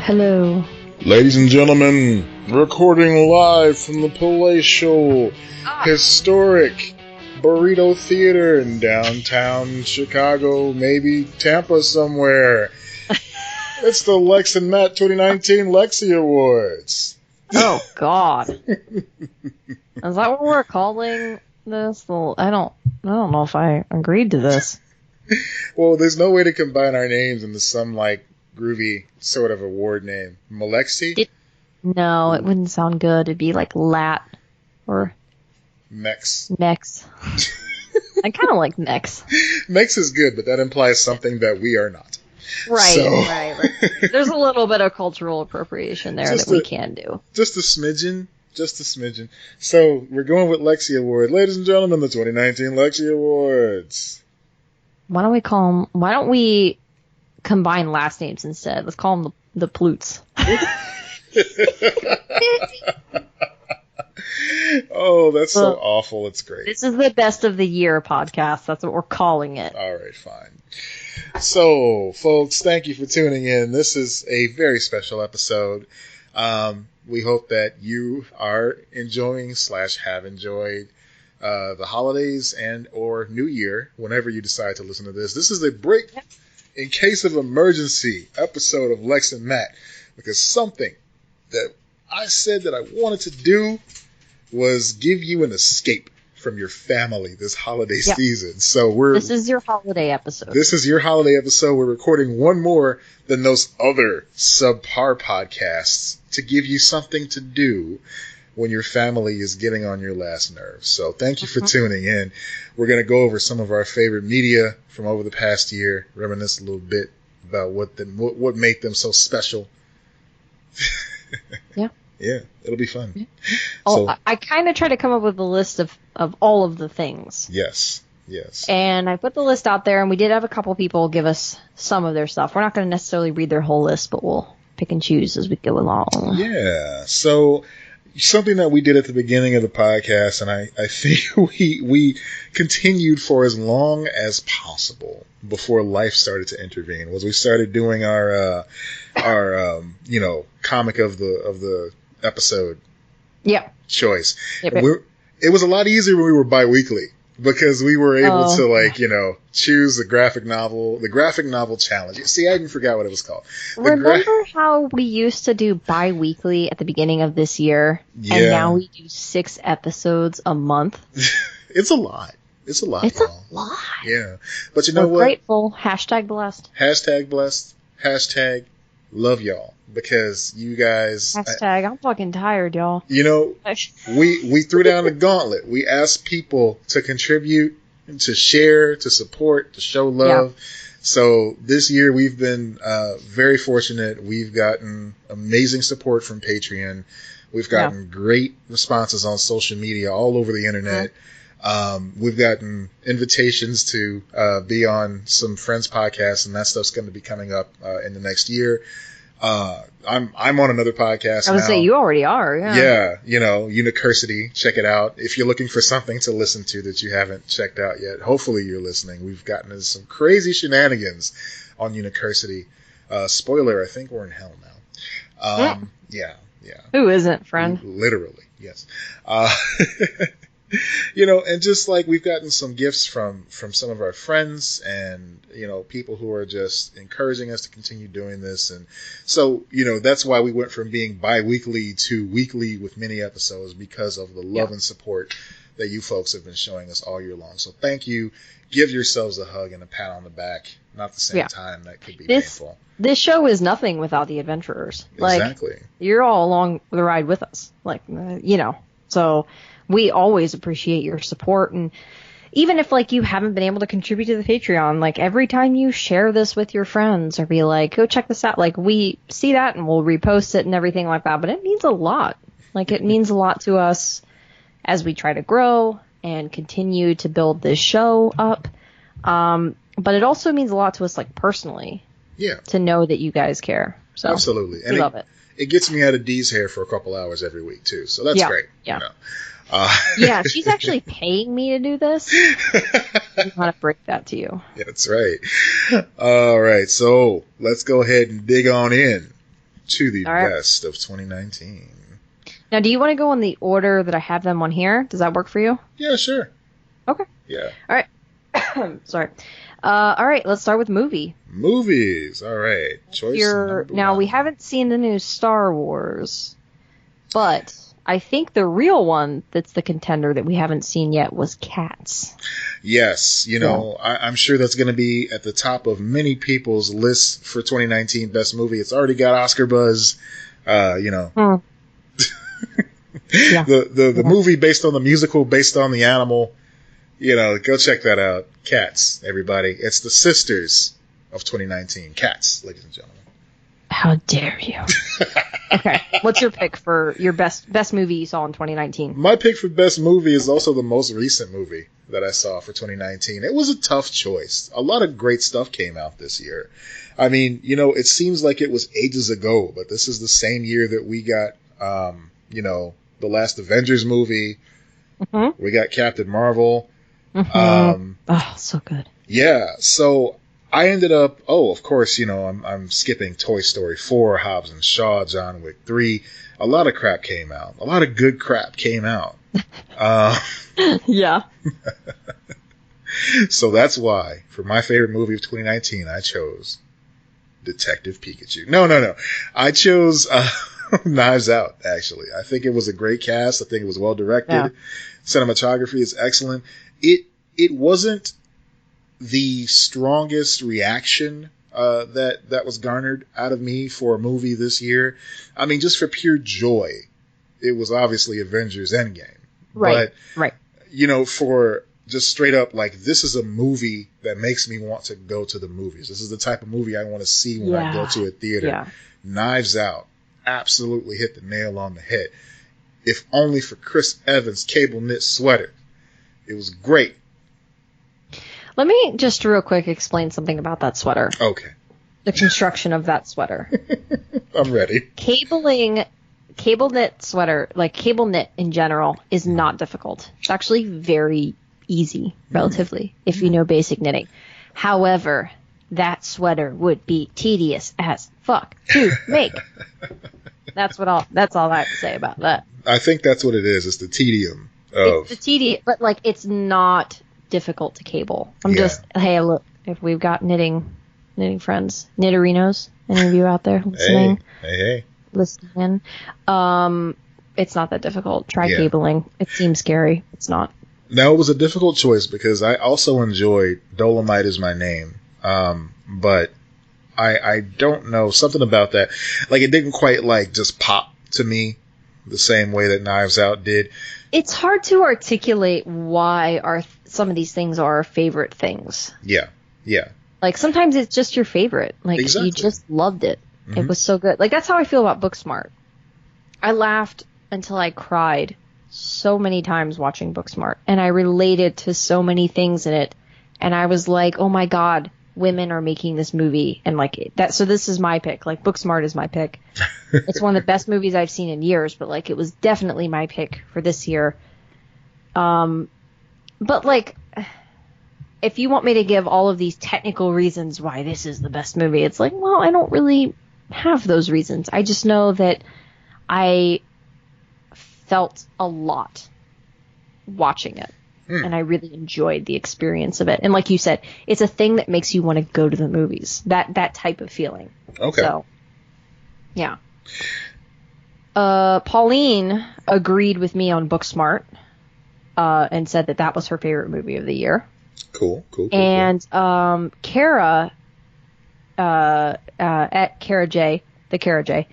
Hello. Ladies and gentlemen, recording live from the palatial, historic Burrito Theater in downtown Chicago, maybe Tampa somewhere. It's the Lex and Matt 2019 Lexy Awards. Oh, God. Is that what we're calling this? Well, I don't know if I agreed to this. Well, there's no way to combine our names into some, groovy sort of award name. Malexi? No, it wouldn't sound good. It'd be like Lat or Mex. Mex. I kind of like Mex. Mex is good, but that implies something that we are not. Right, so. right. There's a little bit of cultural appropriation there that we can do. Just a smidgen. So, we're going with Lexy Awards. Ladies and gentlemen, the 2019 Lexy Awards. Why don't we combine last names instead? Let's call them the Plutes. Oh, that's so awful. It's great. This is the best of the year podcast. That's what we're calling it. All right, fine. So, folks, thank you for tuning in. This is a very special episode. We hope that you are enjoying / have enjoyed the holidays and or New Year whenever you decide to listen to this. This is a break in case of emergency episode of Lex and Matt, because something that I said that I wanted to do was give you an escape from your family this holiday season. So this is your holiday episode. This is your holiday episode. We're recording one more than those other subpar podcasts to give you something to do when your family is getting on your last nerve. So thank you for tuning in. We're going to go over some of our favorite media from over the past year, reminisce a little bit about what made them so special. Yeah. Yeah, it'll be fun. Yeah. So, I kind of try to come up with a list of all of the things. Yes. And I put the list out there, and we did have a couple people give us some of their stuff. We're not going to necessarily read their whole list, but we'll pick and choose as we go along. Yeah. So something that we did at the beginning of the podcast, and I think we continued for as long as possible before life started to intervene, was we started doing our comic of the episode choice. Yep. It was a lot easier when we were bi-weekly because we were able to choose the graphic novel challenge. See, I even forgot what it was called. Remember how we used to do bi-weekly at the beginning of this year? Yeah. And now we do 6 episodes a month? It's a lot. It's a lot. Yeah. But you know what? We're grateful. #blessed. #blessed. #love y'all. Because you guys... I'm fucking tired, y'all. We threw down the gauntlet. We asked people to contribute, to share, to support, to show love. Yeah. So this year we've been very fortunate. We've gotten amazing support from Patreon. We've gotten great responses on social media all over the internet. We've gotten invitations to be on some friends' podcasts, and that stuff's going to be coming up in the next year. I'm on another podcast now. I would say you already are, yeah. University. Check it out. If you're looking for something to listen to that you haven't checked out yet, hopefully you're listening. We've gotten into some crazy shenanigans on University. Spoiler, I think we're in hell now. Yeah. Who isn't, friend? Literally, yes. And just we've gotten some gifts from some of our friends and, people who are just encouraging us to continue doing this. And so, that's why we went from being bi-weekly to weekly with mini episodes, because of the love and support that you folks have been showing us all year long. So thank you. Give yourselves a hug and a pat on the back. Not the same time. That could be painful. This show is nothing without the adventurers. Exactly. You're all along the ride with us. So we always appreciate your support, and even if you haven't been able to contribute to the Patreon, every time you share this with your friends or be go check this out, we see that and we'll repost it and everything like that, but it means a lot. It means a lot to us as we try to grow and continue to build this show up. But it also means a lot to us personally. Yeah. To know that you guys care. So absolutely. And we love it. It gets me out of Dee's hair for a couple hours every week too. So that's great. Yeah. Yeah, she's actually paying me to do this. I want to break that to you. Yeah, that's right. All right, so let's go ahead and dig on in to the All right. best of 2019. Now, do you want to go in the order that I have them on here? Does that work for you? Yeah, sure. Okay. Yeah. All right. Sorry. All right. Let's start with movie. Movies. All right. Choice number Now, one. we haven't seen the new Star Wars, but I think the real one that's the contender that we haven't seen yet was Cats. Yes. I'm sure that's going to be at the top of many people's lists for 2019 best movie. It's already got Oscar buzz. Yeah. The movie based on the musical, based on the animal. Go check that out. Cats, everybody. It's the sisters of 2019. Cats, ladies and gentlemen. How dare you? Okay. What's your pick for your best movie you saw in 2019? My pick for best movie is also the most recent movie that I saw for 2019. It was a tough choice. A lot of great stuff came out this year. I mean, it seems like it was ages ago, but this is the same year that we got, the last Avengers movie. Mm-hmm. We got Captain Marvel. Mm-hmm. So good. Yeah. So I ended up, of course, I'm skipping Toy Story 4, Hobbs and Shaw, John Wick 3. A lot of crap came out. A lot of good crap came out. Yeah. So that's why, for my favorite movie of 2019, I chose Detective Pikachu. No. I chose Knives Out, actually. I think it was a great cast. I think it was well directed. Yeah. Cinematography is excellent. It wasn't the strongest reaction that was garnered out of me for a movie this year. I mean, just for pure joy, it was obviously Avengers Endgame. Right. But, for just straight up, like, this is a movie that makes me want to go to the movies. This is the type of movie I want to see when I go to a theater. Yeah. Knives Out absolutely hit the nail on the head. If only for Chris Evans' cable knit sweater. It was great. Let me just real quick explain something about that sweater. Okay. The construction of that sweater. I'm ready. Cable knit sweater, like cable knit in general, is not difficult. It's actually very easy, relatively, if you know basic knitting. However, that sweater would be tedious as fuck to make. That's all I have to say about that. I think that's what it is. It's the tedium It's the tedium, but like it's not difficult to cable. Hey, look, if we've got knitting friends, knitterinos, any of you out there listening? Hey. Listening in. It's not that difficult. Try cabling. It seems scary. It's not. Now, it was a difficult choice because I also enjoyed Dolomite Is My Name. But I don't know, something about that. Like, it didn't quite, like, just pop to me the same way that Knives Out did. It's hard to articulate why some of these things are our favorite things. Yeah. Like, sometimes it's just your favorite. Like, exactly. You just loved it. Mm-hmm. It was so good. Like, that's how I feel about Booksmart. I laughed until I cried so many times watching Booksmart. And I related to so many things in it. And I was like, oh my God, women are making this movie. And like that. So this is my pick. Like, Booksmart is my pick. It's one of the best movies I've seen in years. But like, it was definitely my pick for this year. But like, if you want me to give all of these technical reasons why this is the best movie, it's like, well, I don't really have those reasons. I just know that I felt a lot watching it. And I really enjoyed the experience of it. And like you said, it's a thing that makes you want to go to the movies. That type of feeling. Okay. So, yeah. Pauline agreed with me on Booksmart and said that was her favorite movie of the year. Cool. And Kara, at Kara J, the Kara J,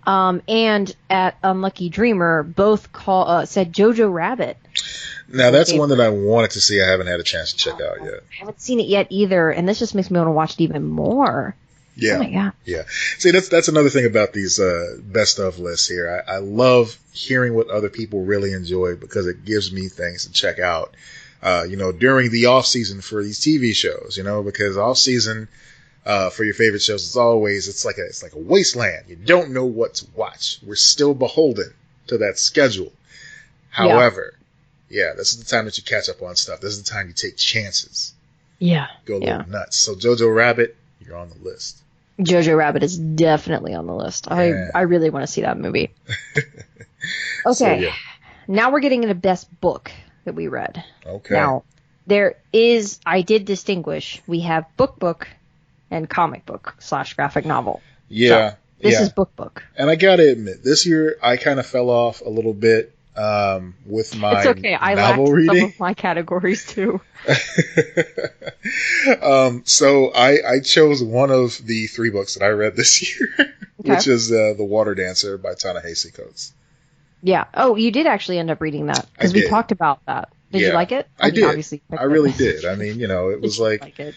and at Unlucky Dreamer both said Jojo Rabbit. Now, that's one that I wanted to see. I haven't had a chance to check out yet. I haven't seen it yet either, and this just makes me want to watch it even more. Yeah. Oh my God. Yeah. See, that's another thing about these best of lists here. I love hearing what other people really enjoy because it gives me things to check out, during the off season for these TV shows, because off season for your favorite shows, it's like a wasteland. You don't know what to watch. We're still beholden to that schedule. However, this is the time that you catch up on stuff. This is the time you take chances. Yeah. Go a little nuts. So Jojo Rabbit, you're on the list. Jojo Rabbit is definitely on the list. Yeah. I really want to see that movie. Okay. So, yeah. Now we're getting into best book that we read. Okay. Now, I did distinguish. We have book and comic book / graphic novel. Yeah. So, this is book. And I gotta admit, this year I kind of fell off a little bit with my It's okay. I novel lacked reading. some of my categories too. So I chose one of the 3 books that I read this year, which is The Water Dancer by Ta-Nehisi Coates. Yeah. Oh, you did actually end up reading that because we talked about that. Did you like it? I did. Obviously, I really did. I mean, it was like it?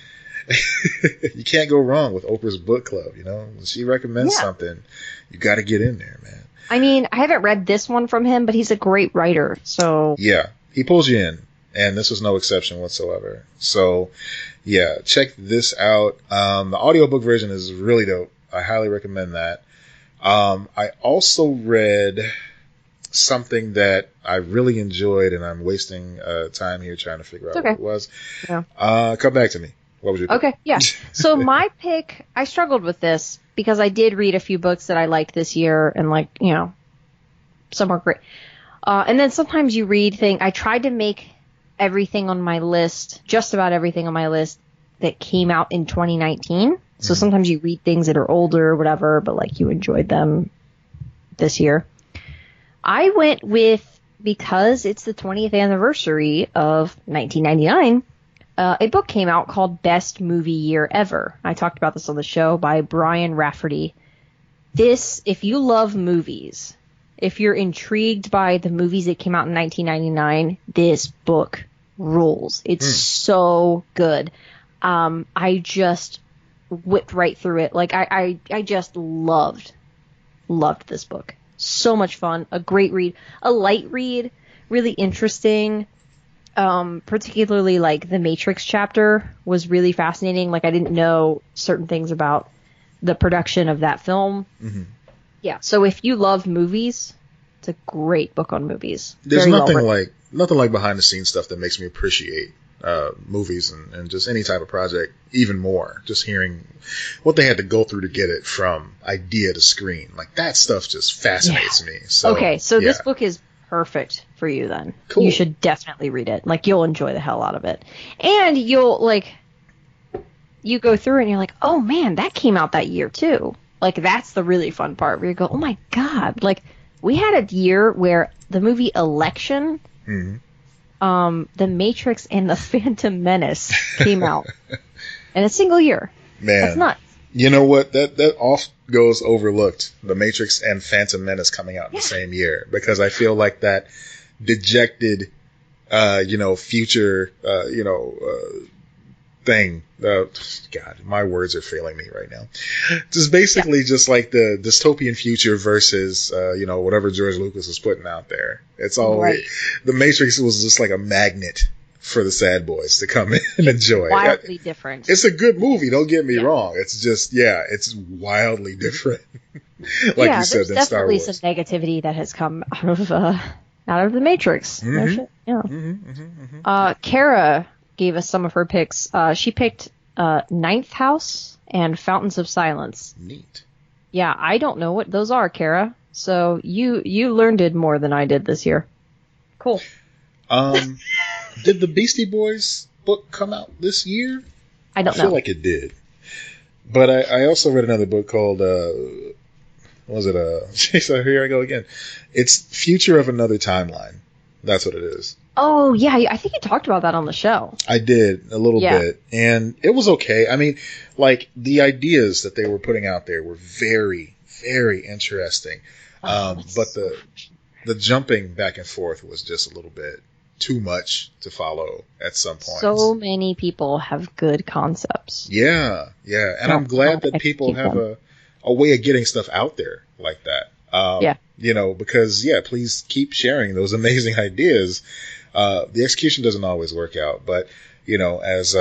you can't go wrong with Oprah's book club. When she recommends something, you got to get in there, man. I mean, I haven't read this one from him, but he's a great writer. So yeah, he pulls you in, and this was no exception whatsoever. So yeah, check this out. The audiobook version is really dope. I highly recommend that. I also read something that I really enjoyed, and I'm wasting time here trying to figure out what it was. Yeah. Come back to me. What was your pick? Okay, yeah. So my pick, I struggled with this because I did read a few books that I liked this year, and some were great. And then sometimes you read things. I tried to make everything on my list, just about everything on my list that came out in 2019. So sometimes you read things that are older or whatever, but you enjoyed them this year. I went with, because it's the 20th anniversary of 1999, a book came out called Best Movie Year Ever. I talked about this on the show by Brian Rafferty. This, if you love movies, if you're intrigued by the movies that came out in 1999, this book rules. It's so good. I just whipped right through it. I just loved this book. So much fun. A great read. A light read. Really interesting. Particularly the Matrix chapter was really fascinating. I didn't know certain things about the production of that film. Mm-hmm. Yeah. So if you love movies, it's a great book on movies. There's nothing like behind the scenes stuff that makes me appreciate movies and just any type of project even more. Just hearing what they had to go through to get it from idea to screen. That stuff just fascinates me. So, so this book is perfect for you then. Cool. You should definitely read it. You'll enjoy the hell out of it. And you'll you go through and you're like, oh man, that came out that year too. That's the really fun part where you go, oh my God. We had a year where the movie Election, The Matrix and The Phantom Menace came out in a single year. Man. That's nuts. You know what? That off goes overlooked. The Matrix and Phantom Menace coming out in the same year, because I feel like that dejected, future, thing. God, my words are failing me right now. Just basically just the dystopian future versus, whatever George Lucas was putting out there. It's all The Matrix was just like a magnet for the sad boys to come in and enjoy. Wildly different. It's a good movie, don't get me wrong. It's just, it's wildly different. You said, than Star Wars. There's definitely some negativity that has come out of the Matrix. Kara gave us some of her picks. She picked Ninth House and Fountains of Silence. Neat. Yeah, I don't know what those are, Kara. So you learned more than I did this year. Cool. Did the Beastie Boys book come out this year? I don't know. I feel like it did. But I also read another book called, what was it? So here I go again. It's Future of Another Timeline. That's what it is. Oh, yeah. I think you talked about that on the show. I did, a little bit. And it was okay. I mean, the ideas that they were putting out there were very, very interesting. But the jumping back and forth was just a little bit too much to follow at some point. So many people have good concepts. Yeah. And I'm glad that people have a way of getting stuff out there like that. Because, please keep sharing those amazing ideas. The execution doesn't always work out, but, as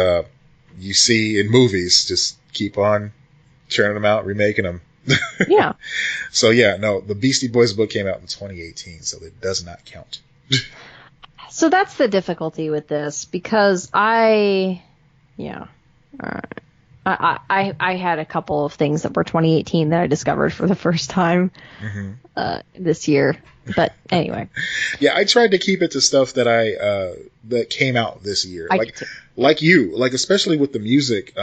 you see in movies, just keep on churning them out, remaking them. Yeah. So, the Beastie Boys book came out in 2018, so it does not count. So that's the difficulty with this, because I I had a couple of things that were 2018 that I discovered for the first time this year. But anyway. Yeah, I tried to keep it to stuff that that came out this year. Like you, like especially with the music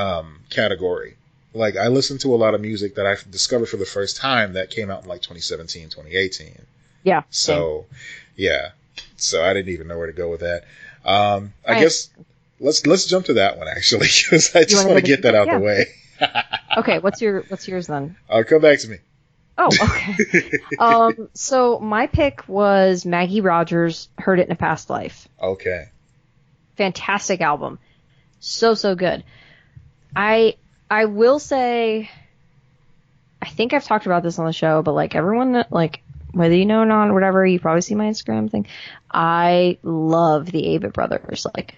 category. Like I listened to a lot of music that I discovered for the first time that came out in like 2017, 2018. Yeah. So, yeah. So I didn't even know where to go with that. I guess let's jump to that one actually, because I just want to get that out the way. Okay, what's yours then? Come back to me. Oh, okay. So my pick was Maggie Rogers' "Heard It in a Past Life." Okay. Fantastic album, so good. I will say, I think I've talked about this on the show, but like everyone, like whether you know or not, or whatever, you probably see my Instagram thing. I love the Avett Brothers, like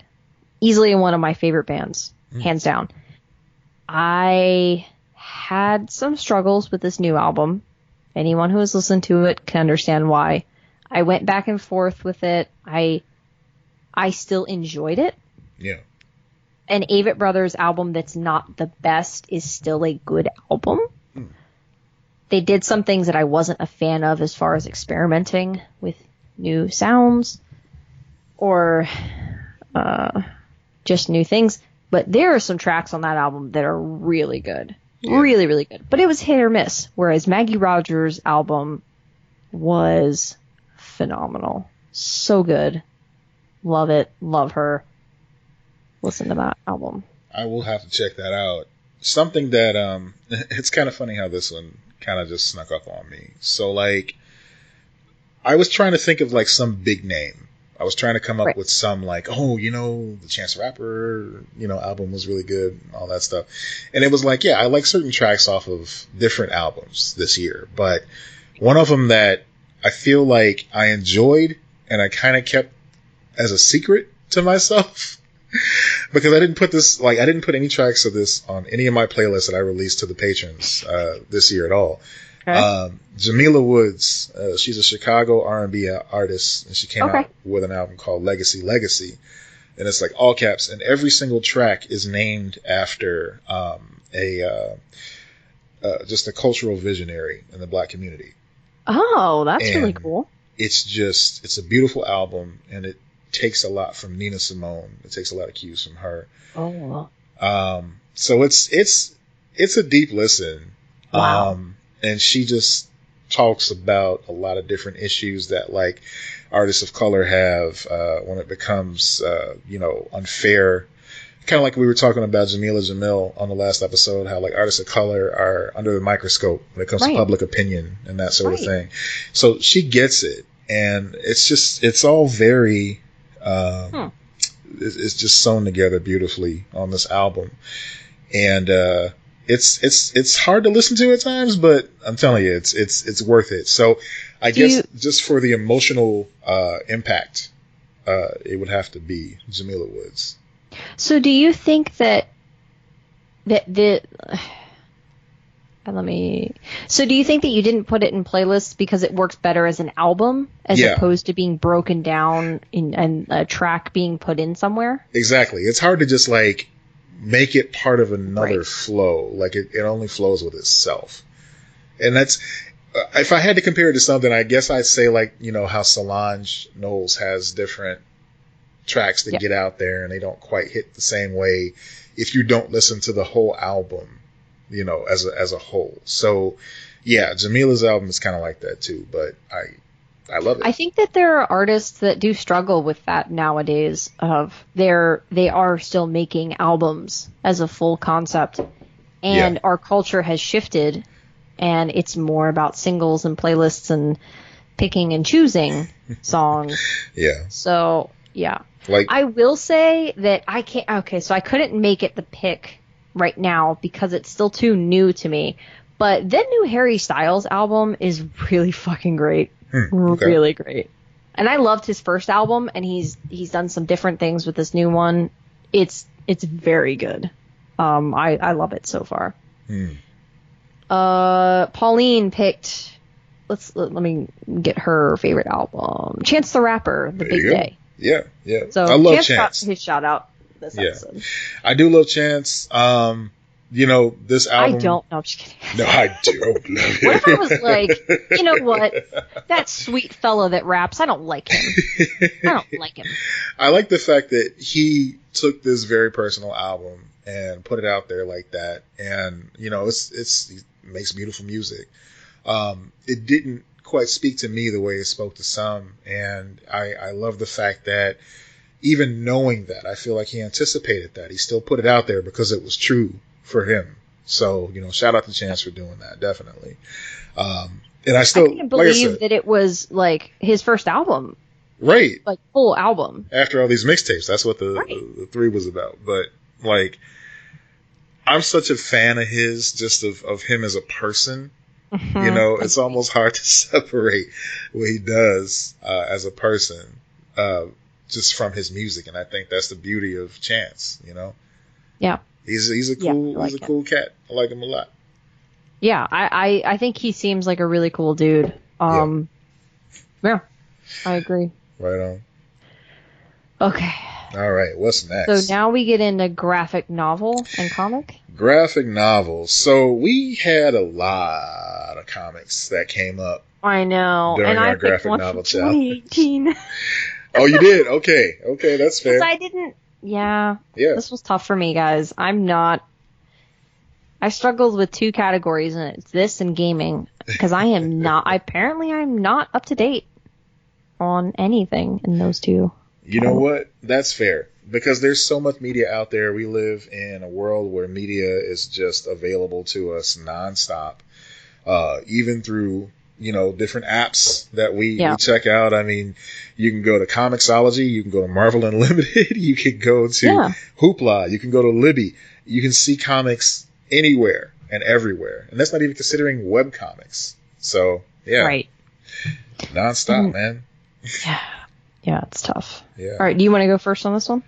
easily one of my favorite bands, hands down. I had some struggles with this new album. Anyone who has listened to it can understand why. I went back and forth with it. I still enjoyed it. Yeah. An Avett Brothers album that's not the best is still a good album. They did some things that I wasn't a fan of as far as experimenting with new sounds or just new things. But there are some tracks on that album that are really good. Yeah. Really, really good. But it was hit or miss. Whereas Maggie Rogers' album was phenomenal. So good. Love it. Love her. Listen to that album. I will have to check that out. Something that, it's kind of funny how this one kind of just snuck up on me. So, like, I was trying to think of, like, some big name. I was trying to come up with some, like, the Chance the Rapper, album was really good, and all that stuff. And it was like, yeah, I like certain tracks off of different albums this year. But one of them that I feel like I enjoyed and I kind of kept as a secret to myself because I didn't put any tracks of this on any of my playlists that I released to the patrons this year at all. Okay. Jamila Woods, she's a Chicago R&B artist, and she came out with an album called Legacy, and it's like all caps, and every single track is named after just a cultural visionary in the Black community. Oh, that's really cool. It's a beautiful album, and it takes a lot from Nina Simone. It takes a lot of cues from her. Oh. So it's a deep listen. Wow. And she just talks about a lot of different issues that like artists of color have when it becomes unfair. Kind of like we were talking about Jamila Jamil on the last episode, how like artists of color are under the microscope when it comes to public opinion and that sort of thing. So she gets it, and it's all very it's just sewn together beautifully on this album, and it's hard to listen to at times, but I'm telling you, it's worth it. So I guess just for the emotional impact, it would have to be Jamila Woods. So do you think so do you think that you didn't put it in playlists because it works better as an album as opposed to being broken down and a track being put in somewhere? Exactly. It's hard to just like make it part of another flow. Like it only flows with itself. And that's, if I had to compare it to something, I guess I'd say like, how Solange Knowles has different tracks that get out there and they don't quite hit the same way if you don't listen to the whole album, as a whole. So yeah, Jamila's album is kind of like that too, but I love it. I think that there are artists that do struggle with that nowadays. They are still making albums as a full concept, and our culture has shifted, and it's more about singles and playlists and picking and choosing songs. Yeah. So yeah, like I will say that I can't. Okay, so I couldn't make it the pick right now because it's still too new to me. But the new Harry Styles album is really fucking great. Really great. And I loved his first album, and he's done some different things with this new one. It's very good. I love it so far. Pauline picked, let me get her favorite album. Chance the Rapper, The Big Day. Yeah. So I love Chance got his shout out this episode. I do love Chance. This album. I don't. No, I'm just kidding. No, I do love it. What if I was like, you know what? That sweet fella that raps, I don't like him. I don't like him. I like the fact that he took this very personal album and put it out there like that. And, he makes beautiful music. It didn't quite speak to me the way it spoke to some. And I love the fact that even knowing that, I feel like he anticipated that. He still put it out there because it was true for him. So, shout out to Chance for doing that, definitely. And I can't believe that it was like his first album. Right. Like full album. After all these mixtapes, that's what the 3 was about. But like, I'm such a fan of his, just of him as a person. Mm-hmm. It's almost hard to separate what he does as a person just from his music. And I think that's the beauty of Chance, Yeah. He's a cool cat. I like him a lot. Yeah, I think he seems like a really cool dude. Yeah, I agree. Right on. Okay. All right, what's next? So now we get into graphic novel and comic. Graphic novels. So we had a lot of comics that came up. I know. During and our I graphic one novel from 2018. Oh, you did? Okay, that's fair. I didn't. Yeah. This was tough for me, guys. I struggled with 2 categories, and it's this and gaming, because I'm not up to date on anything in those 2. You know what? That's fair, because there's so much media out there. We live in a world where media is just available to us nonstop, even through, different apps that we check out. I mean, you can go to Comixology, you can go to Marvel Unlimited, you can go to Hoopla, you can go to Libby. You can see comics anywhere and everywhere. And that's not even considering webcomics. So, yeah. Right. Nonstop, man. Yeah, it's tough. Yeah. All right, do you want to go first on this one?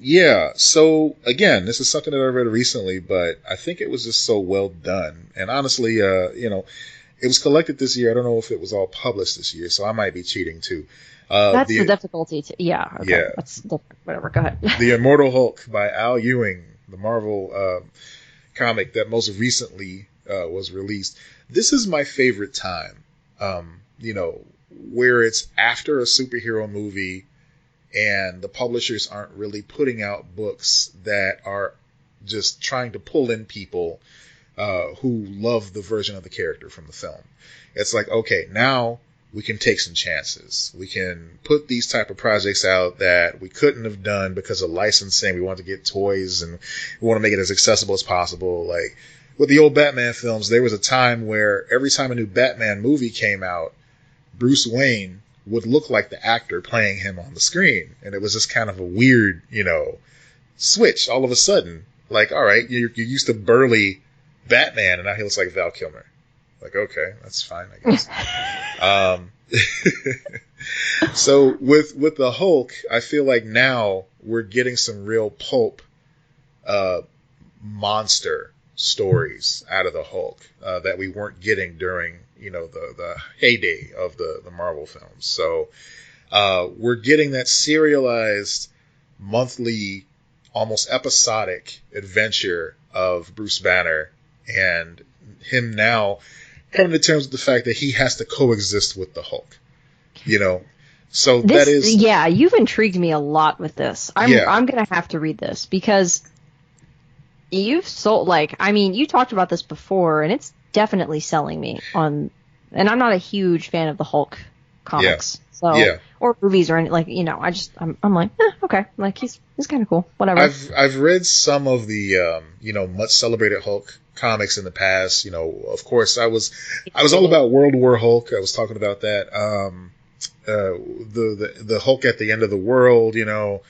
Yeah. So, again, this is something that I read recently, but I think it was just so well done. And honestly, it was collected this year. I don't know if it was all published this year, so I might be cheating too. That's the difficulty. Yeah. Okay. Yeah. That's different. Whatever. Go ahead. The Immortal Hulk by Al Ewing, the Marvel comic that most recently was released. This is my favorite time, where it's after a superhero movie and the publishers aren't really putting out books that are just trying to pull in people who love the version of the character from the film. It's like, okay, now we can take some chances. We can put these type of projects out that we couldn't have done because of licensing. We want to get toys and we want to make it as accessible as possible. Like with the old Batman films, there was a time where every time a new Batman movie came out, Bruce Wayne would look like the actor playing him on the screen. And it was just kind of a weird, switch all of a sudden. Like, all right, you're used to burly Batman and now he looks like Val Kilmer. Like, okay, that's fine, I guess. So with the Hulk, I feel like now we're getting some real pulp monster stories out of the Hulk that we weren't getting during, the heyday of the Marvel films. So we're getting that serialized monthly, almost episodic adventure of Bruce Banner and him now coming to terms with the fact that he has to coexist with the Hulk, So this, that is... Yeah, you've intrigued me a lot with this. I'm going to have to read this because you talked about this before and it's definitely selling me on, and I'm not a huge fan of the Hulk comics. Or movies or anything, I'm like, okay, like he's kind of cool, whatever. I've read some of the, much celebrated Hulk comics in the past. Of course I was all about World War Hulk. I was talking about that. The Hulk at the End of the World, the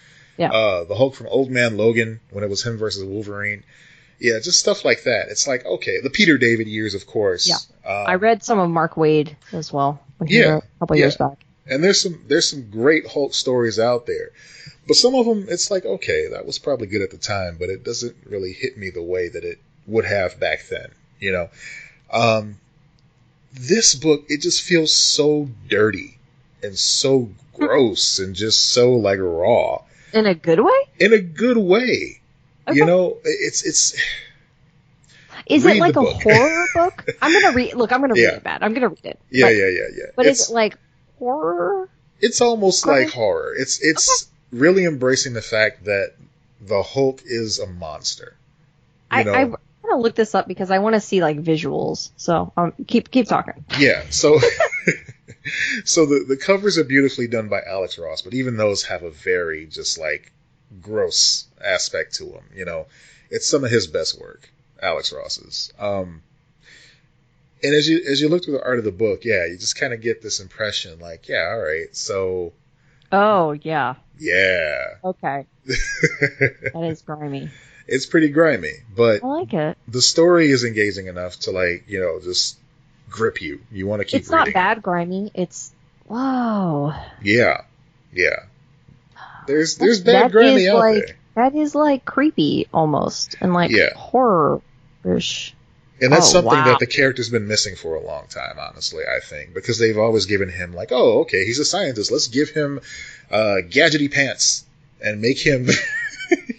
Hulk from Old Man Logan when it was him versus Wolverine. Yeah, just stuff like that. It's like, okay, the Peter David years, of course. Yeah. I read some of Mark Waid as well when he wrote a couple years back. And there's some great Hulk stories out there. But some of them, it's like, okay, that was probably good at the time, but it doesn't really hit me the way that it would have back then, This book, it just feels so dirty and so gross and just so, like, raw. In a good way? In a good way. Okay. Is Read it like the a book. horror book? I'm gonna read. Look, I'm gonna read Yeah. it, Matt. I'm gonna read it. Yeah, But, yeah. but is it like horror? It's almost Okay. like horror. It's really embracing the fact that the Hulk is a monster. You know? I'm gonna look this up because I want to see like visuals. So keep talking. Yeah. So so the covers are beautifully done by Alex Ross, but even those have a very just like gross aspect to them. You know, it's some of his best work, Alex Ross's. And as you look through the art of the book, yeah, you just kind of get this impression, like, yeah, all right, so. Oh yeah. Yeah. Okay. That is grimy. It's pretty grimy, but I like it. the story is engaging enough to, like, you know, just grip you. You want to keep It's reading. not bad grimy. It's whoa. Yeah. There's bad grimy out there. That is like creepy almost and like horror-ish. And that's something wow. that the character's been missing for a long time, honestly, I think, because they've always given him like, oh, okay, he's a scientist. Let's give him gadgety pants and make him,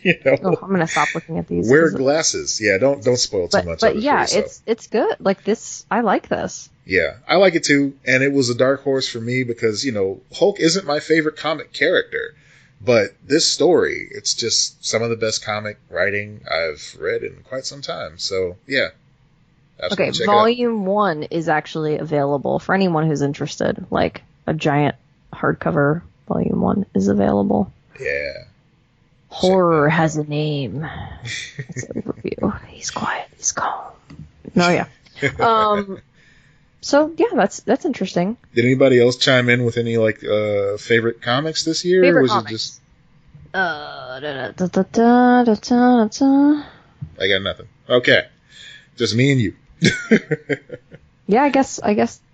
you know. Oh, I'm gonna stop looking at these. Wear glasses. Yeah, don't spoil too much. But of it yeah, for yourself. it's good. Like this, I like this. Yeah, I like it too, and it was a dark horse for me because, you know, Hulk isn't my favorite comic character, but this story, it's just some of the best comic writing I've read in quite some time. So yeah. Okay, Volume 1 is actually available for anyone who's interested. Like, a giant hardcover Volume 1 is available. Yeah. Horror has a name. That's a review. He's quiet. He's calm. No, yeah. So, yeah, that's interesting. Did anybody else chime in with any, like, favorite comics this year? Favorite or was comics? It just... I got nothing. Okay. Just me and you. Yeah, I guess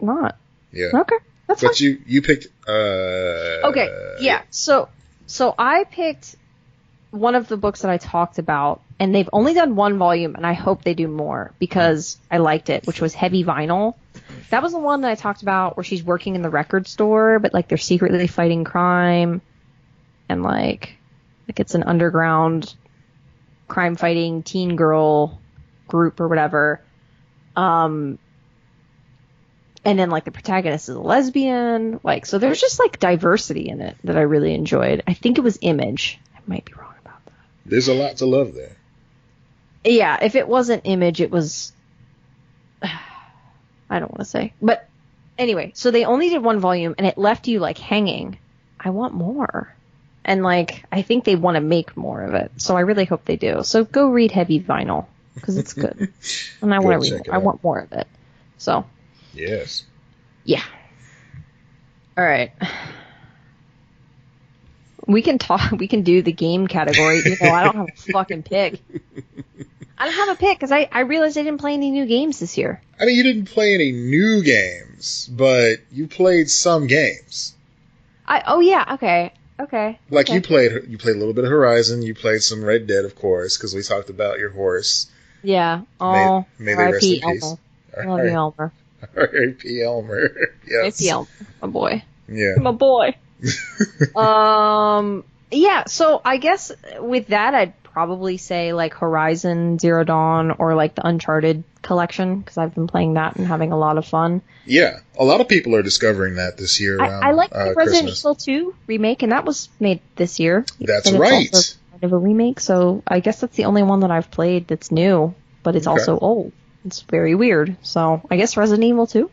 not. Yeah. Okay, that's fine. But you picked. Okay, yeah. So I picked one of the books that I talked about, and they've only done one volume, and I hope they do more because I liked it, which was Heavy Vinyl. That was the one that I talked about where she's working in the record store, but like they're secretly fighting crime, and like it's an underground crime fighting teen girl group or whatever. And then like the protagonist is a lesbian, like, so there's just like diversity in it that I really enjoyed. I think it was Image. I might be wrong about that. There's a lot to love there. Yeah, if it wasn't Image, it was, I don't want to say, but anyway, so they only did one volume and it left you like hanging. I want more. And like, I think they want to make more of it. So I really hope they do. So go read Heavy Vinyl because it's good. And I want to read more. I want more of it. So. Yes. Yeah. All right. We can do the game category, even though I don't have a fucking pick. I don't have a pick because I realized I didn't play any new games this year. I mean, you didn't play any new games, but you played some games. Oh yeah, okay. Like you played a little bit of Horizon. You played some Red Dead, of course, because we talked about your horse. Yeah. Oh, may they rest in peace. Love you, Elmer. R.I.P. Elmer. Yes. R.I.P. Elmer, my boy. Yeah. My boy. Yeah, so I guess with that, I'd probably say like Horizon Zero Dawn or like the Uncharted collection because I've been playing that and having a lot of fun. Yeah, a lot of people are discovering that this year. I like the Resident Christmas. Evil 2 remake, and that was made this year. That's and right. It's also kind of a remake, so I guess that's the only one that I've played that's new, but it's also old. It's very weird. So I guess Resident Evil 2.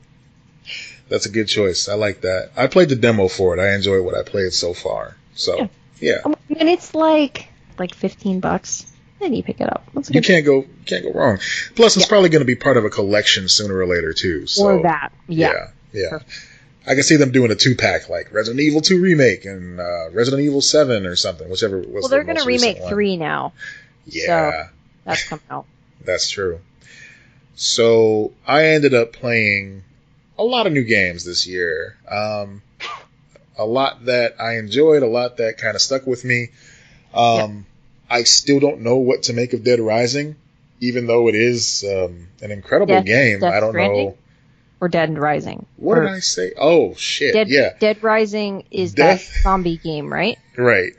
That's a good choice. I like that. I played the demo for it. I enjoyed what I played so far. So yeah. And it's like $15. Then you pick it up. You can't go wrong. Plus, it's probably going to be part of a collection sooner or later too. So, or that. Yeah. Perfect. I can see them doing a 2-pack like Resident Evil 2 remake and Resident Evil 7 or something, whichever was. Well, they're going to remake 3 now. Yeah, so that's coming out. That's true. So I ended up playing a lot of new games this year. A lot that I enjoyed, a lot that kind of stuck with me. I still don't know what to make of Dead Rising, even though it is an incredible game. I don't know. Or Dead Rising. What did I say? Oh, shit. Dead Rising is that zombie game, right? Right.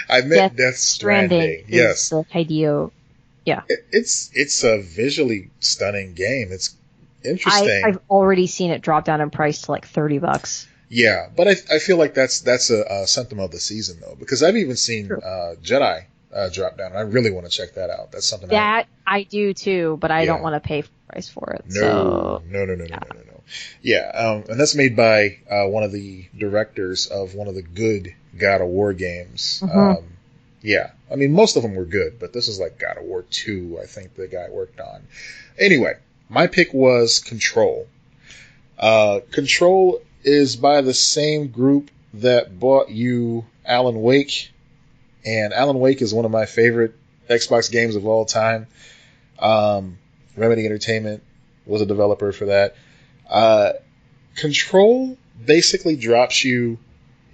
I meant Death Stranding. Yes. Is the Hideo Yeah. It's a visually stunning game. It's interesting. I've already seen it drop down in price to like $30. Yeah, but I feel like that's a symptom of the season though, because I've even seen Jedi drop down. I really want to check that out. That's something I do too, but I don't want to pay full price for it. No. Yeah, and that's made by one of the directors of one of the good God of War games. Mm-hmm. Yeah, I mean most of them were good, but this is like God of War 2, I think the guy worked on. Anyway, my pick was Control. Control is by the same group that bought you Alan Wake, and Alan Wake is one of my favorite Xbox games of all time. Remedy Entertainment was a developer for that. Control basically drops you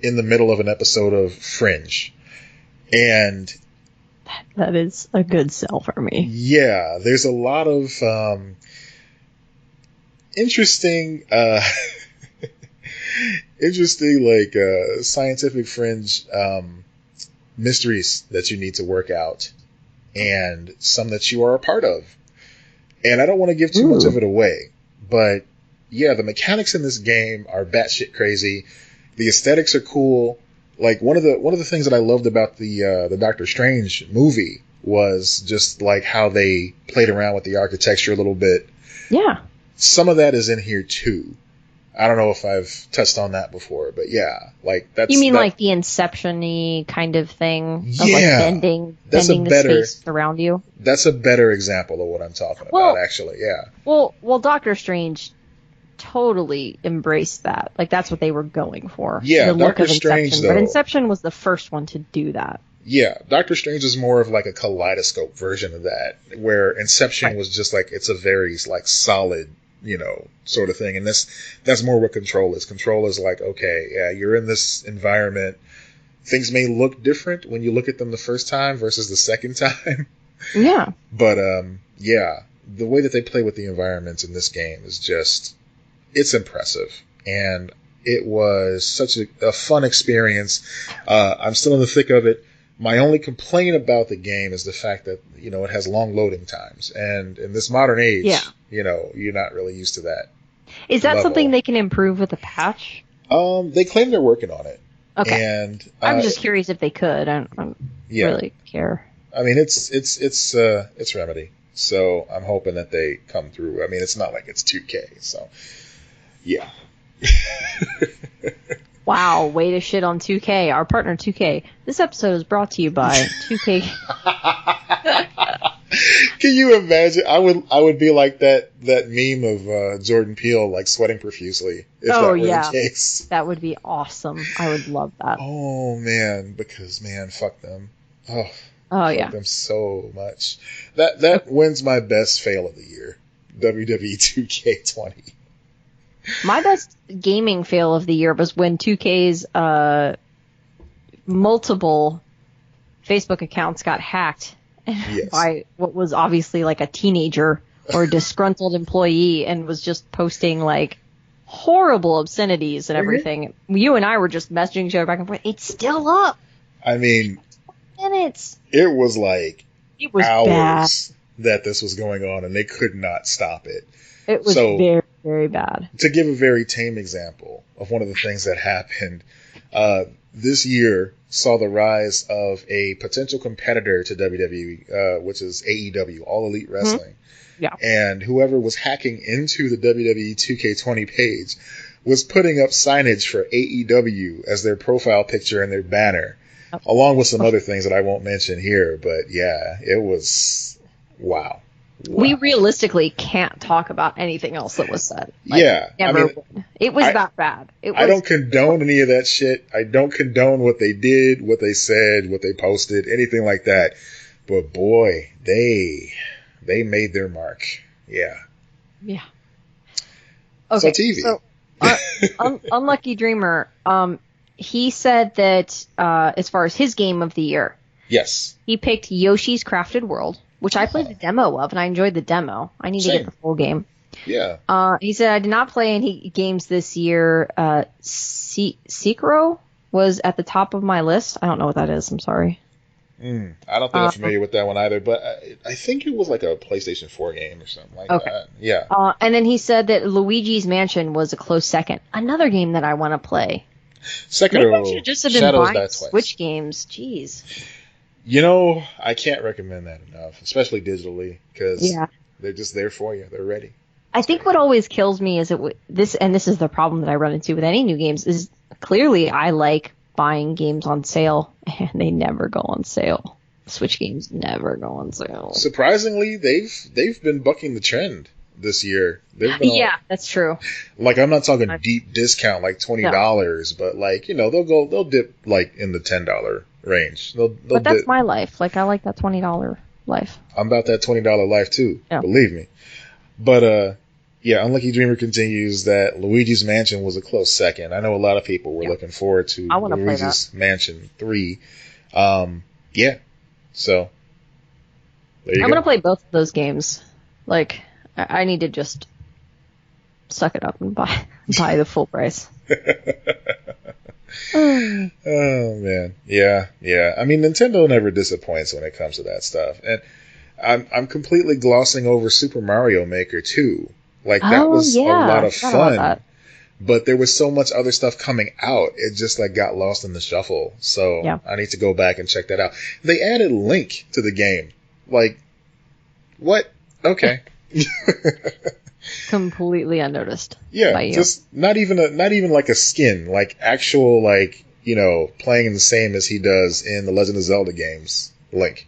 in the middle of an episode of Fringe. And that is a good sell for me. Yeah, there's a lot of interesting scientific fringe mysteries that you need to work out, and some that you are a part of. And I don't want to give too much of it away, but yeah, the mechanics in this game are batshit crazy. The aesthetics are cool. Like one of the things that I loved about the Doctor Strange movie was just like how they played around with the architecture a little bit. Yeah. Some of that is in here too. I don't know if I've touched on that before, but yeah, like that's. You mean like the Inception-y kind of thing? Yeah, of like bending the space around you. That's a better example of what I'm talking about, actually. Yeah. Well, Doctor Strange totally embraced that. Like that's what they were going for. Yeah, the look Doctor of Strange Inception. though. But Inception was the first one to do that. Yeah, Doctor Strange is more of like a kaleidoscope version of that, where Inception was just like it's a very like solid, sort of thing. And that's more what Control is. Control is like, okay, yeah, you're in this environment. Things may look different when you look at them the first time versus the second time. Yeah. But yeah, the way that they play with the environments in this game is just, it's impressive. And it was such a fun experience. I'm still in the thick of it. My only complaint about the game is the fact that, it has long loading times. And in this modern age, you're not really used to that. Is that something they can improve with a patch? They claim they're working on it. Okay. And I'm just curious if they could. I don't really care. I mean, it's Remedy. So I'm hoping that they come through. I mean, it's not like it's 2K. So, yeah. Wow, way to shit on 2K, our partner 2K. This episode is brought to you by 2K. Can you imagine? I would be like that meme of Jordan Peele like sweating profusely if that were the case. That would be awesome. I would love that. Oh man, because fuck them. Fuck them so much. That wins my best fail of the year. WWE 2K20. My best gaming fail of the year was when 2K's multiple Facebook accounts got hacked by what was obviously like a teenager or a disgruntled employee and was just posting like horrible obscenities and everything. You and I were just messaging each other back and forth. It's still up. I mean, minutes. It was like hours bad. that this was going on and they could not stop it. It was very, very bad. To give a very tame example of one of the things that happened, this year saw the rise of a potential competitor to WWE, which is AEW, All Elite Wrestling. Mm-hmm. Yeah. And whoever was hacking into the WWE 2K20 page was putting up signage for AEW as their profile picture and their banner, along with some other things that I won't mention here. But yeah, it was wow. We realistically can't talk about anything else that was said. It was that bad. I don't condone any of that shit. I don't condone what they did, what they said, what they posted, anything like that. But boy, they made their mark. Yeah. Yeah. Okay. So TV. So, Unlucky Dreamer, he said that as far as his game of the year, yes, he picked Yoshi's Crafted World, which I played the demo of, and I enjoyed the demo. I need to get the full game. Yeah. He said, I did not play any games this year. Sekiro was at the top of my list. I don't know what that is. I'm sorry. I don't think I'm familiar with that one either, but I think it was like a PlayStation 4 game or something like that. Yeah. And then he said that Luigi's Mansion was a close second. Another game that I want to play. Maybe I should just have been Shadows buying Switch games. Jeez. You know, I can't recommend that enough, especially digitally, because they're just there for you. They're ready. I think what always kills me is this is the problem that I run into with any new games, is clearly I like buying games on sale, and they never go on sale. Switch games never go on sale. Surprisingly, they've been bucking the trend this year. That's true. Like, I'm not talking deep discount, like $20, but like, they'll dip like in the $10 range. But that's my life. Like, I like that $20 life. I'm about that $20 life too. Yeah. Believe me. But Unlucky Dreamer continues that Luigi's Mansion was a close second. I know a lot of people were looking forward to Luigi's Mansion 3. So there I'm going to play both of those games. Like, I need to just suck it up and buy the full price. Oh, man. Yeah. I mean, Nintendo never disappoints when it comes to that stuff. And I'm completely glossing over Super Mario Maker 2. Like, that was a lot of fun. But there was so much other stuff coming out. It just like got lost in the shuffle. So I need to go back and check that out. They added Link to the game. Like, what? Okay. Completely unnoticed. Yeah, just not even like a skin, like actual, like, playing the same as he does in the Legend of Zelda games, Link.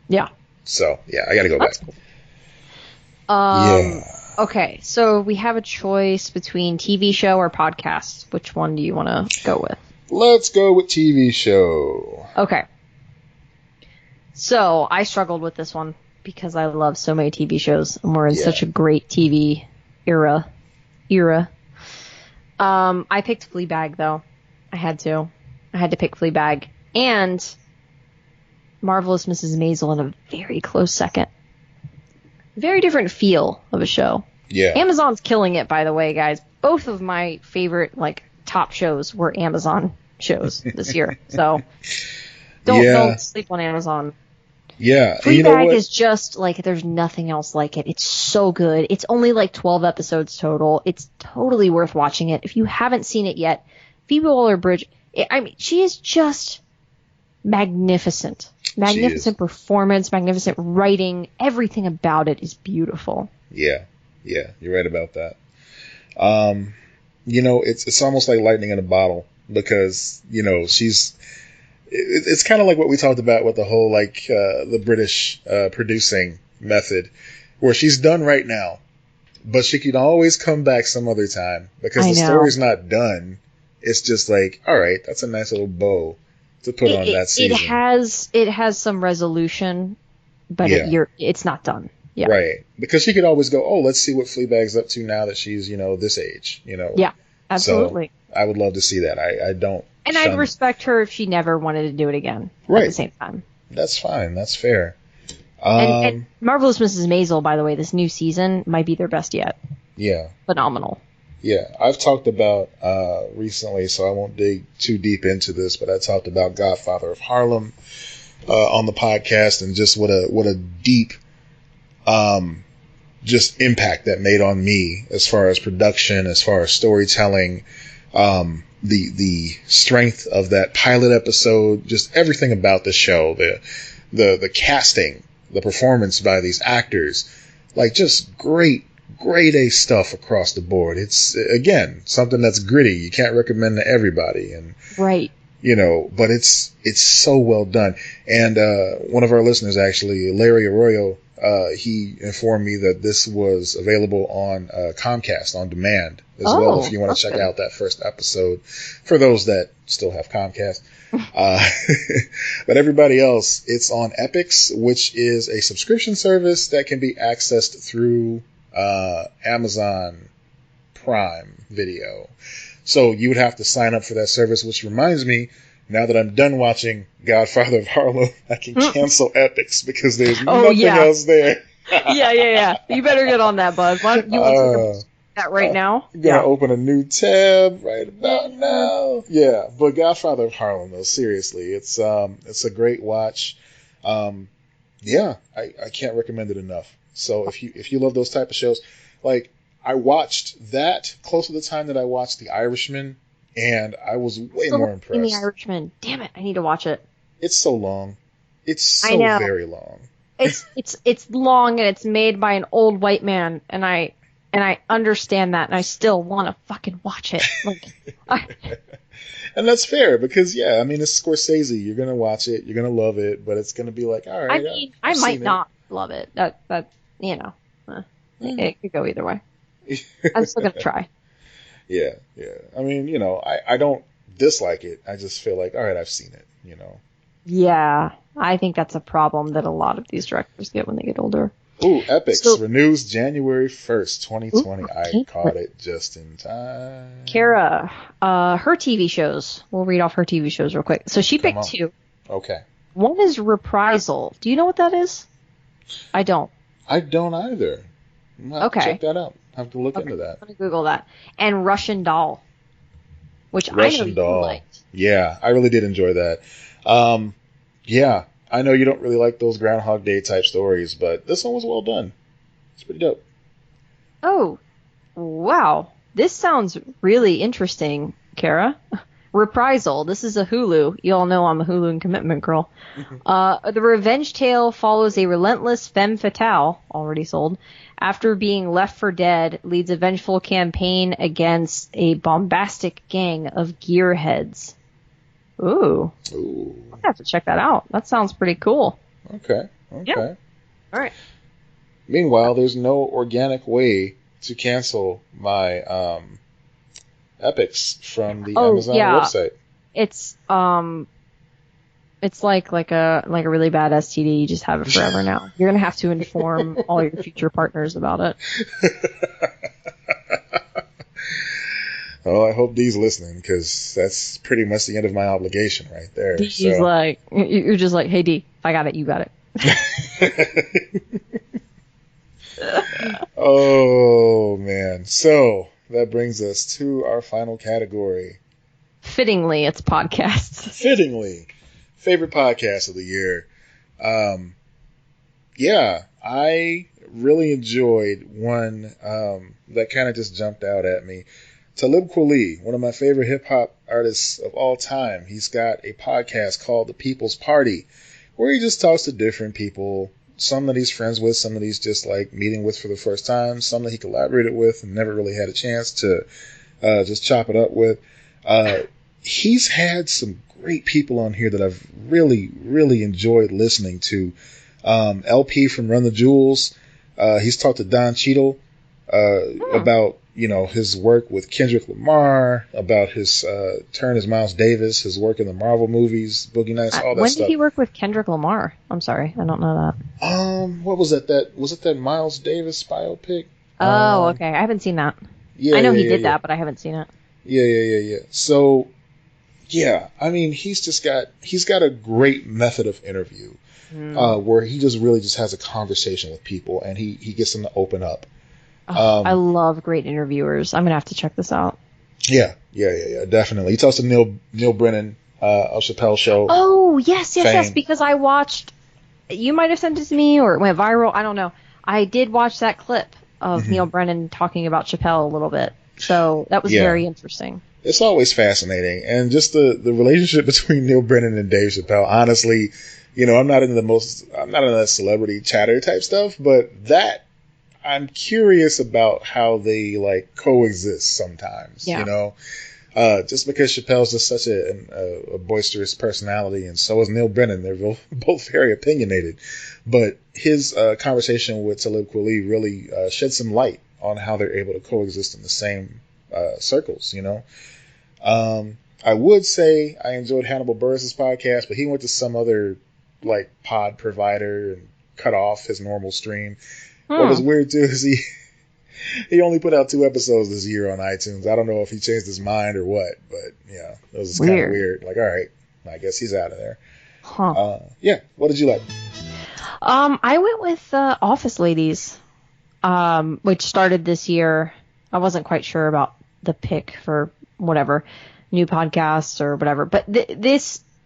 Yeah. So I got to go back. Cool. Okay, so we have a choice between TV show or podcast. Which one do you want to go with? Let's go with TV show. Okay. So I struggled with this one because I love so many TV shows, and we're in such a great TV era. I picked Fleabag, though. I had to pick Fleabag. And Marvelous Mrs. Maisel in a very close second. Very different feel of a show. Yeah. Amazon's killing it, by the way, guys. Both of my favorite, like, top shows were Amazon shows this year. So don't sleep on Amazon. Yeah. Fleabag is just, like, there's nothing else like it. It's so good. It's only, like, 12 episodes total. It's totally worth watching it. If you haven't seen it yet, Phoebe Waller-Bridge, she is just magnificent. Magnificent performance, magnificent writing. Everything about it is beautiful. Yeah, you're right about that. It's almost like lightning in a bottle because, it's kind of like what we talked about with the whole, like, the British producing method, where she's done right now, but she can always come back some other time because the story's not done. It's just like, all right, that's a nice little bow to put on that season. It has some resolution, but it's not done. Yeah. Right. Because she could always go, oh, let's see what Fleabag's up to now that she's, this age, Yeah, absolutely. So I would love to see that. I don't. And I'd respect her if she never wanted to do it again at the same time. That's fine. That's fair. And Marvelous Mrs. Maisel, by the way, this new season might be their best yet. Yeah. Phenomenal. Yeah, I've talked about recently, so I won't dig too deep into this, but I talked about Godfather of Harlem on the podcast, and just what a deep just impact that made on me as far as production, as far as storytelling, the strength of that pilot episode, just everything about the show, the casting, the performance by these actors, like just great A stuff across the board. It's, again, something that's gritty. You can't recommend to everybody. And right. But it's so well done. And one of our listeners, actually, Larry Arroyo, he informed me that this was available on Comcast on demand as well, if you want to check out that first episode, for those that still have Comcast. But everybody else, it's on Epix, which is a subscription service that can be accessed through Amazon Prime Video. So you would have to sign up for that service, which reminds me, now that I'm done watching Godfather of Harlem, I can cancel Epix because there's nothing else there. Yeah. You better get on that, bud. Why don't you want that right now. I'm gonna open a new tab right about now. Yeah, but Godfather of Harlem, though, seriously, it's a great watch. Yeah, I can't recommend it enough. So if you love those type of shows, like I watched that close to the time that I watched The Irishman, and I was way more impressed. The Irishman, damn it, I need to watch it. It's so long. It's so very long. It's long and it's made by an old white man, and I understand that, and I still want to fucking watch it. And that's fair because I mean it's Scorsese. You're gonna watch it, you're gonna love it, but it's gonna be like, all right. I mean, I might not love it. That it could go either way. I'm still gonna try. Yeah. I mean, I don't dislike it. I just feel like, all right, I've seen it. Yeah, I think that's a problem that a lot of these directors get when they get older. Ooh, Epix renews January 1st, 2020. I caught it just in time. Kara, her TV shows. We'll read off her TV shows real quick. So she picked 2. Okay. One is Reprisal. Do you know what that is? I don't. I don't either. Okay. Check that out. I have to look into that. I'm going to Google that. And Russian Doll, which Russian I know Doll. you liked. Yeah, I really did enjoy that. Yeah, I know you don't really like those Groundhog Day type stories, but this one was well done. It's pretty dope. Oh, wow. This sounds really interesting, Kara. Reprisal. This is a Hulu. You all know I'm a Hulu and commitment girl. The revenge tale follows a relentless femme fatale, already sold, after being left for dead, leads a vengeful campaign against a bombastic gang of gearheads. Ooh. I have to check that out. That sounds pretty cool. Okay. Yeah. All right. Meanwhile, there's no organic way to cancel my Epix from the Amazon website. It's like a really bad STD. You just have it forever now. You're gonna have to inform all your future partners about it. Oh, I hope Dee's listening because that's pretty much the end of my obligation right there. Dee's like, you're just like, hey Dee, if I got it, you got it. Oh man! So that brings us to our final category. Fittingly, it's podcasts. Fittingly, favorite podcast of the year. Yeah, I really enjoyed one that kind of just jumped out at me. Talib Kweli, one of my favorite hip-hop artists of all time, he's got a podcast called The People's Party, where he just talks to different people, some that he's friends with, some that he's just like meeting with for the first time, some that he collaborated with and never really had a chance to just chop it up with. He's had some great people on here that I've really, really enjoyed listening to. LP from Run the Jewels, he's talked to Don Cheadle about his work with Kendrick Lamar, about his turn as Miles Davis, his work in the Marvel movies, Boogie Nights, all that stuff. When did he work with Kendrick Lamar? I'm sorry, I don't know that. What was that? Was it that Miles Davis biopic? Oh, okay. I haven't seen that. Yeah, I know he did that, but I haven't seen it. Yeah. So, yeah, I mean, he's got a great method of interview where he just really just has a conversation with people and he gets them to open up. I love great interviewers. I'm gonna have to check this out. Yeah, definitely. He talks to Neil Brennan of Chappelle Show. Oh, yes. Because I watched. You might have sent it to me or it went viral. I don't know. I did watch that clip of Neil Brennan talking about Chappelle a little bit, so that was very interesting. It's always fascinating, and just the relationship between Neil Brennan and Dave Chappelle. Honestly, I'm not into that celebrity chatter type stuff, but that. I'm curious about how they like coexist sometimes, just because Chappelle's just such a boisterous personality and so is Neil Brennan. They're both very opinionated, but his conversation with Talib Kweli really shed some light on how they're able to coexist in the same circles, I would say I enjoyed Hannibal Burris' podcast, but he went to some other like pod provider and cut off his normal stream. What was weird too is he only put out 2 episodes this year on iTunes. I don't know if he changed his mind or what, but yeah, it was kind of weird. Like, all right, I guess he's out of there. What did you like? I went with Office Ladies, which started this year. I wasn't quite sure about the pick for whatever new podcasts or whatever. But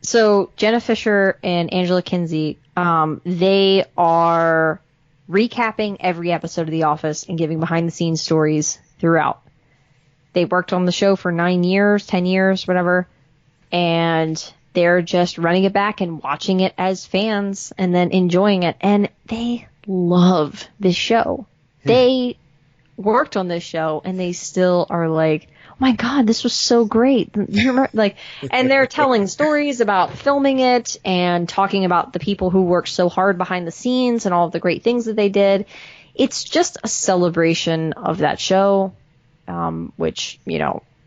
so Jenna Fisher and Angela Kinsey, they are recapping every episode of The Office and giving behind the scenes stories throughout. They worked on the show for 9 years, 10 years, whatever. And they're just running it back and watching it as fans and then enjoying it. And they love this show. They worked on this show and they still are like, oh my God, this was so great. You remember, like, and they're telling stories about filming it and talking about the people who worked so hard behind the scenes and all of the great things that they did. It's just a celebration of that show, which,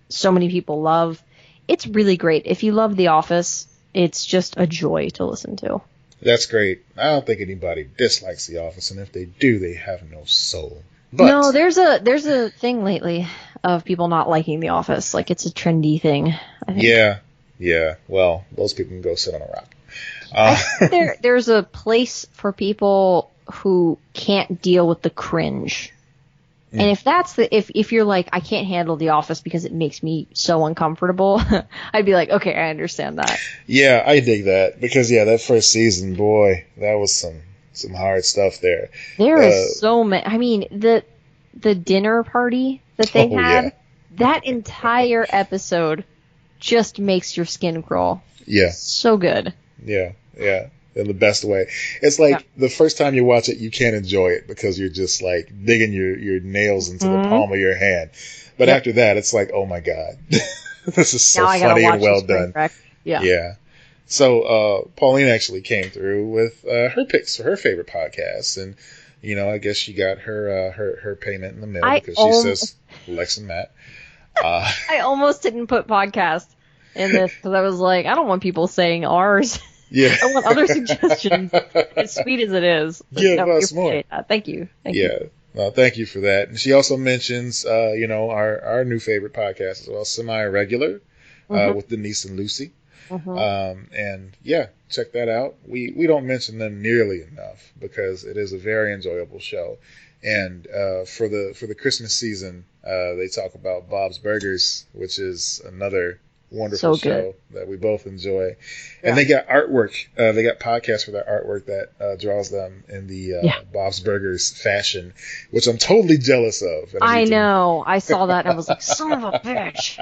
so many people love. It's really great. If you love The Office, it's just a joy to listen to. That's great. I don't think anybody dislikes The Office, and if they do, they have no soul. But no, there's a thing lately of people not liking The Office. Like, it's a trendy thing, I think. Yeah. Well, those people can go sit on a rock. I think there's a place for people who can't deal with the cringe. And if that's if you're like, I can't handle The Office because it makes me so uncomfortable, I'd be like, okay, I understand that. Yeah, I dig that because that first season, boy, that was some hard stuff there. There is so many. I mean, the dinner party that they had, that entire episode just makes your skin crawl. Yeah, so good. Yeah. In the best way. It's like the first time you watch it, you can't enjoy it because you're just like digging your nails into the palm of your hand. But after that, it's like, oh my God, this is so funny and well done. Yeah. So Pauline actually came through with her picks for her favorite podcasts, and I guess she got her payment in the mail because she says Lex and Matt. I almost didn't put podcast in this because I was like, I don't want people saying ours. Yeah. I want other suggestions, as sweet as it is. Give us more. Thank you. Well, thank you for that. And she also mentions, our new favorite podcast as well, Semi-Irregular, with Denise and Lucy. And check that out. We don't mention them nearly enough because it is a very enjoyable show. And for the Christmas season, they talk about Bob's Burgers, which is another wonderful show that we both enjoy. And they got artwork. They got podcasts for that artwork that draws them in the Bob's Burgers fashion, which I'm totally jealous of. I know. I saw that and I was like, son of a bitch.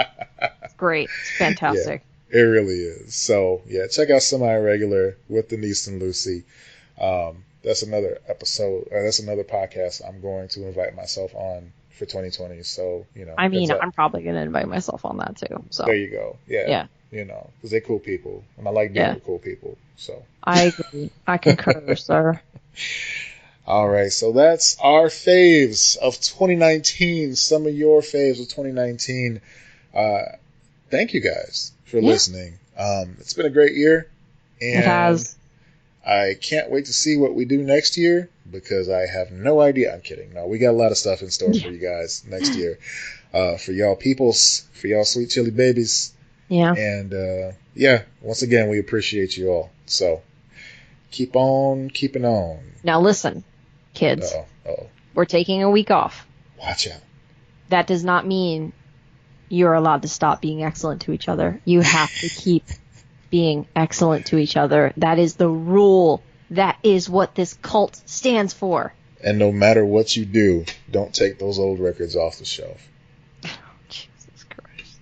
It's great. It's fantastic. Yeah, it really is. So, check out Semi-Irregular with Denise and Lucy. That's another episode. That's another podcast I'm going to invite myself on for 2020. So, I mean, I'm probably going to invite myself on that too. So there you go. Yeah. Because they're cool people, and I like being with cool people. So I agree. I concur, sir. All right, so that's our faves of 2019. Some of your faves of 2019. Thank you guys for listening. It's been a great year, and it has. I can't wait to see what we do next year because I have no idea. I'm kidding. No, we got a lot of stuff in store for you guys next year. For y'all peoples, for y'all sweet chili babies. Yeah. And once again, we appreciate you all. So keep on keeping on. Now listen, kids. Uh-oh. We're taking a week off. Watch out. That does not mean you're allowed to stop being excellent to each other. You have to keep being excellent to each other. That is the rule. That is what this cult stands for. And no matter what you do, don't take those old records off the shelf. Oh, Jesus Christ.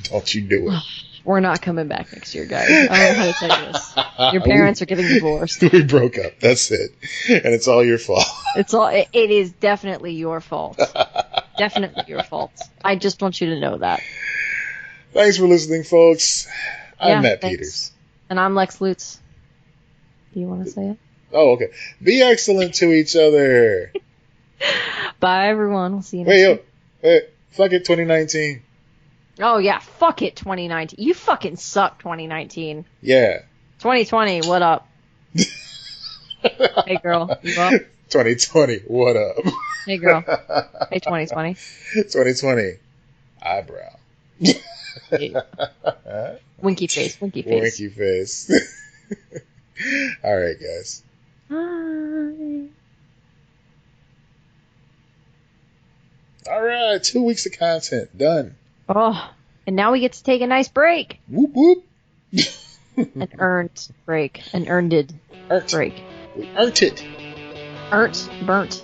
Don't you do it. We're not coming back next year, guys. I don't know how to tell you this. Your parents are getting divorced. We broke up. That's it. And it's all your fault. It is definitely your fault. Definitely your fault. I just want you to know that. Thanks for listening, folks. I'm Matt Peters. And I'm Lex Lutz. Do you want to say it? Oh, okay. Be excellent to each other. Bye, everyone. We'll see you next week. Wait. Fuck it, 2019. Oh, yeah. Fuck it, 2019. You fucking suck, 2019. Yeah. 2020, what up? Hey, girl. You up? 2020, what up? Hey, girl. Hey, 2020. 2020, eyebrow. Winky face. Winky face. All right, guys. Bye. All right, 2 weeks of content done. Oh, and now we get to take a nice break. Whoop whoop. An earned break. An earned break. We earned it. Burnt.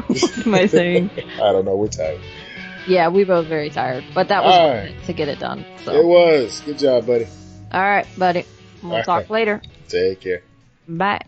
What am I saying? I don't know. We're tired. Yeah, we both very tired, but that was All worth right. it to get it done. So. It was. Good job, buddy. All right, buddy. We'll talk later. Take care. Bye.